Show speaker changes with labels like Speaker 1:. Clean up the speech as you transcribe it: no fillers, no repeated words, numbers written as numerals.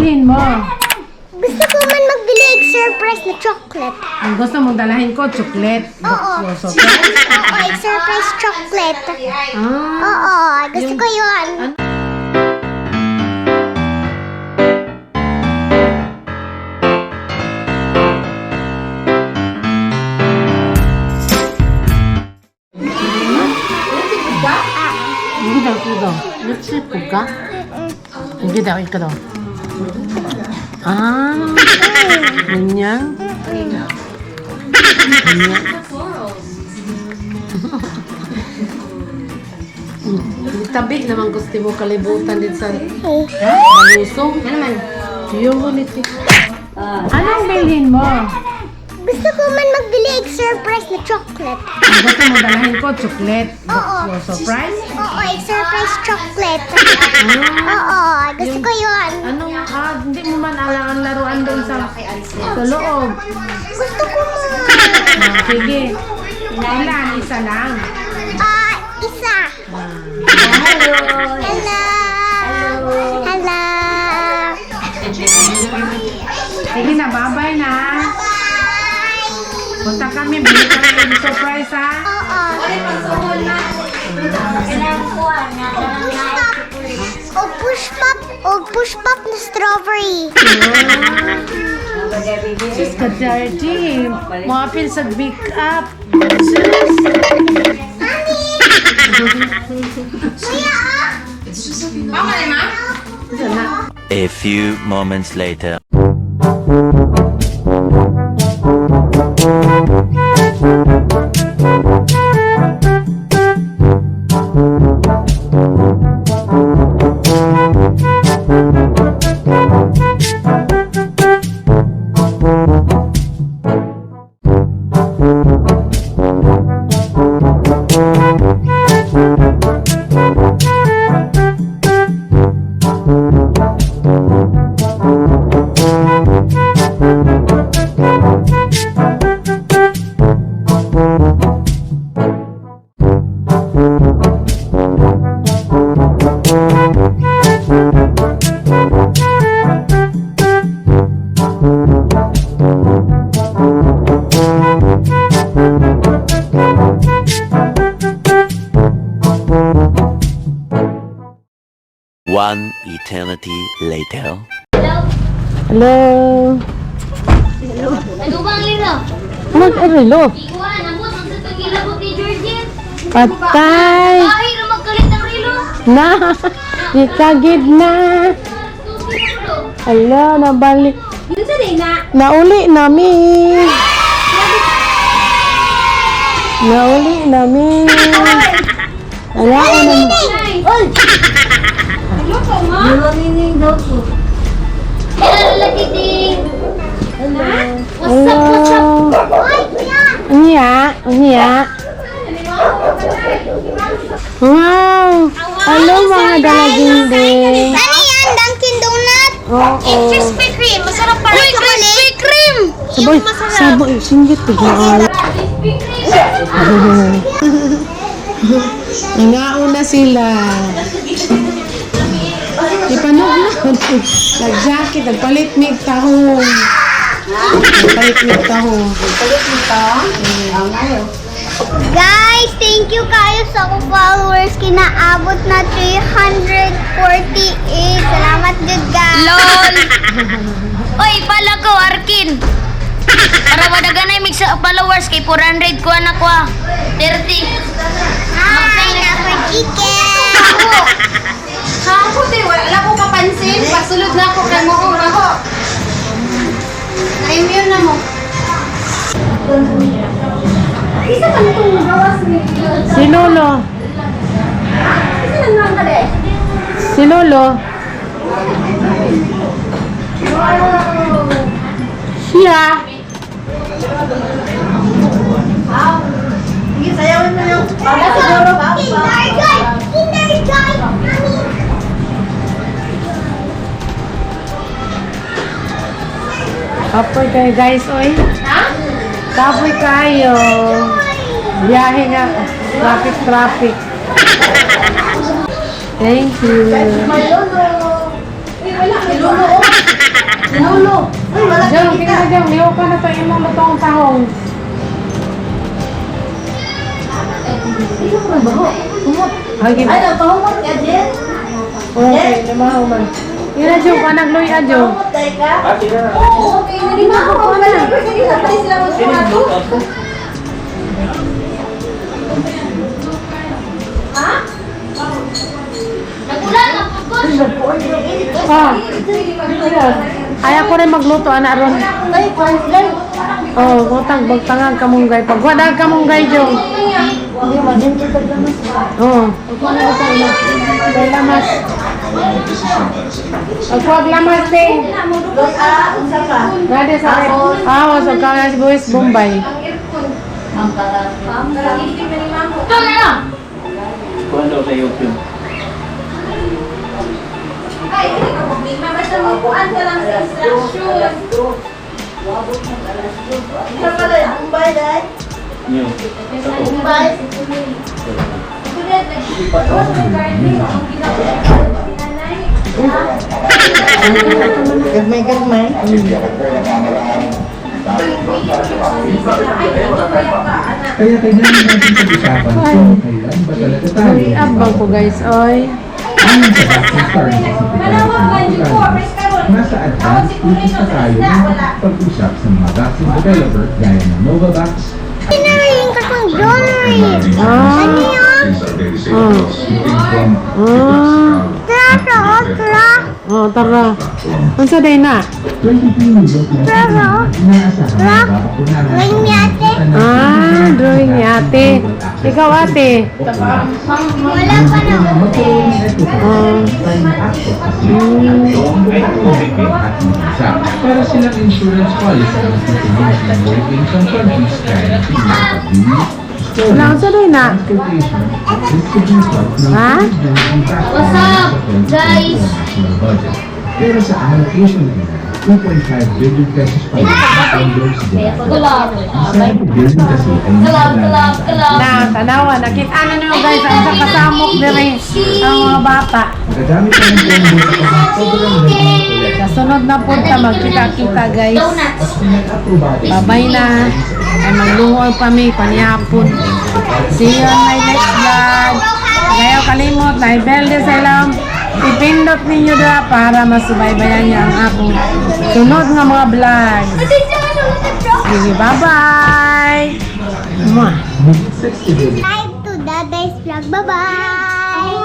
Speaker 1: bilhin mo?
Speaker 2: Gusto ko man magbili ng surprise na chocolate.
Speaker 1: Ang gusto mong dalahin ko, chocolate.
Speaker 2: Oo.
Speaker 1: Surprise?
Speaker 2: Oo, surprise chocolate.
Speaker 1: Ah,
Speaker 2: Oo, gusto ko yun.
Speaker 1: 이거. 며칠 볼까? 이게 있거든. 아, 안녕. Tabi naman gusto mo kalibutan din sa malusog. Ano naman? Yung ulit. Anong bilhin mo?
Speaker 2: Gusto ko man magbili ng surprise na chocolate.
Speaker 1: Ang gusto mo dalahin ko, chocolate.
Speaker 2: Oo.
Speaker 1: Surprise?
Speaker 2: Oo, surprise chocolate. Oo, gusto ko yun.
Speaker 1: Anong, hindi mo man alangan laruan doon sa loob.
Speaker 2: Gusto ko man.
Speaker 1: Sige. Ilan? Isa lang.
Speaker 2: Isa.
Speaker 1: Hello.
Speaker 2: Hello. Hello.
Speaker 1: Sige na, bye-bye na. Punta kami, bili kami ng surprise ha.
Speaker 2: Oo. O push pop na strawberry.
Speaker 1: Sus, ka-dirty. Muapil sa big up. Sus.
Speaker 3: A few moments later. One eternity later.
Speaker 1: Hello.
Speaker 2: Ano bang lilo?
Speaker 1: Mag-arilo.
Speaker 2: Ikuan, abot ang sa tagilabot ni Georgette.
Speaker 1: Patay.
Speaker 2: Ay, magkalit ang rilo.
Speaker 1: Na. Ikagid na. Hello, nabalik.
Speaker 2: Yun sa day na.
Speaker 1: Nauli namin. Nauli namin. Wala ko naman.
Speaker 2: Oy! Luto, ma? Lumining daw po. Hello, Lucky Ding. Hello. What's up, what's up? Oy, kuya!
Speaker 1: Unya, unya. Wow! Hello mga dalaging din.
Speaker 2: Ano yan? Dunkin Donut?
Speaker 1: Oo.
Speaker 2: Krispy Kreme. Masarap pala yung chocolate. Krispy Kreme!
Speaker 1: Sabay, sabay, singgit ko na. Nangauna sila. Ipanog na. Nag-jacket, nagpalit mig tahong. Nagpalit mig tahong.
Speaker 2: Guys, thank you kayo sa akong followers. Kinaabot na 348. Salamat good guys.
Speaker 4: LOL! Oy, pala ko, Arkin! Para madaganay mig sa followers kay 400 ko anak ko. 30.
Speaker 2: Hi, na for chicken.
Speaker 4: Ako din, wala ko kapansin. Pasulod na ako kay mo kung ako. Na-immune na mo.
Speaker 2: Isa pa nitong gawas ni
Speaker 1: Si Lolo.
Speaker 2: Isa lang naman ka de.
Speaker 1: Si Lolo. Siya.
Speaker 2: Sige, sayawan mo yung para siguro ba? Kindergarten! Kindergarten!
Speaker 1: Kapoy kayo guys, oy. Kapoy kayo. Biyahe nga. Traffic. Thank you.
Speaker 2: May lolo. Uy, wala. May lolo. Nulo. Uy, wala
Speaker 1: Jong, tingnan Jong, liho ka na to imong lutong tahong. Hagi.
Speaker 2: Ay, napahumot ka, Jen.
Speaker 1: Okay, namahaw man. Tingnan Jong, kanag luya Jong.
Speaker 2: Pahumot tayo ka? Oo, okay. Hindi na ako pala. Sige, sabay sila mo sumato. Ha?
Speaker 4: Nagulan na po.
Speaker 1: Ah. Ay ako rin magluto ana ron.
Speaker 2: Ay, cornflake.
Speaker 1: Oh, butang bagtangag kamunggay. Pag wadag kamunggay Jong.
Speaker 2: Hindi, maganda ka naman.
Speaker 1: Oh. Kay lamas. Agwag lamas din.
Speaker 2: Dos A, unsa pa?
Speaker 1: Nade sa awas o kaya si Boys Bombay.
Speaker 2: Ang karang.
Speaker 4: Ito na lang.
Speaker 2: Ay, hindi ka problema. Basta mabuan ka lang sa instruction. Isa pala yung kumbay, dahil. Kumbay. Gagmay-gagmay.
Speaker 5: Kaya kailangan natin pag-usapan kung kailan ba talaga tayo
Speaker 1: Abang ko guys, oy.
Speaker 5: ayon sa vaccine starting nasa advanced stages na tayo ng pag-usap sa mga vaccine developer gaya ng Novavax
Speaker 2: Pinayin ka kong jewelry.
Speaker 1: Ah.
Speaker 2: Ano yun? Tra.
Speaker 1: Oh, tara. Unsa day na?
Speaker 5: 23 million
Speaker 2: Pero,
Speaker 5: inaasahan na babakunahan
Speaker 2: Ring ni ate.
Speaker 1: Drawing ni ate. Ikaw ate.
Speaker 2: Wala pa na.
Speaker 5: magkaroon ng pero silang insurance policy na work in some countries kaya
Speaker 1: Wala, unsa day na? Ha?
Speaker 4: What's up, guys?
Speaker 5: Pero sa allocation nila, 2.5 billion pesos pa rin ang dollars din.
Speaker 4: Kulab.
Speaker 5: 7 billion kasi ay
Speaker 4: Kulab.
Speaker 1: Na, tanawa, nakita na nyo guys, ang sa kasamok dire ang mga bata.
Speaker 5: Magagamit ka ng pondo sa sobrang regular
Speaker 1: Sa sunod na punta, magkita-kita guys.
Speaker 4: Donuts.
Speaker 1: Babay na. Ay maglungol pa mi, panihapon. See you on my next vlog. Kayo kalimot, na-bell din sa ilang. Ipindot ninyo na para masubaybayan niyo ang akong sunod nga mga vlog. Sige, bye-bye! Mwah!
Speaker 5: 60 billion.
Speaker 2: Subscribe to Daday's Vlog. Bye-bye!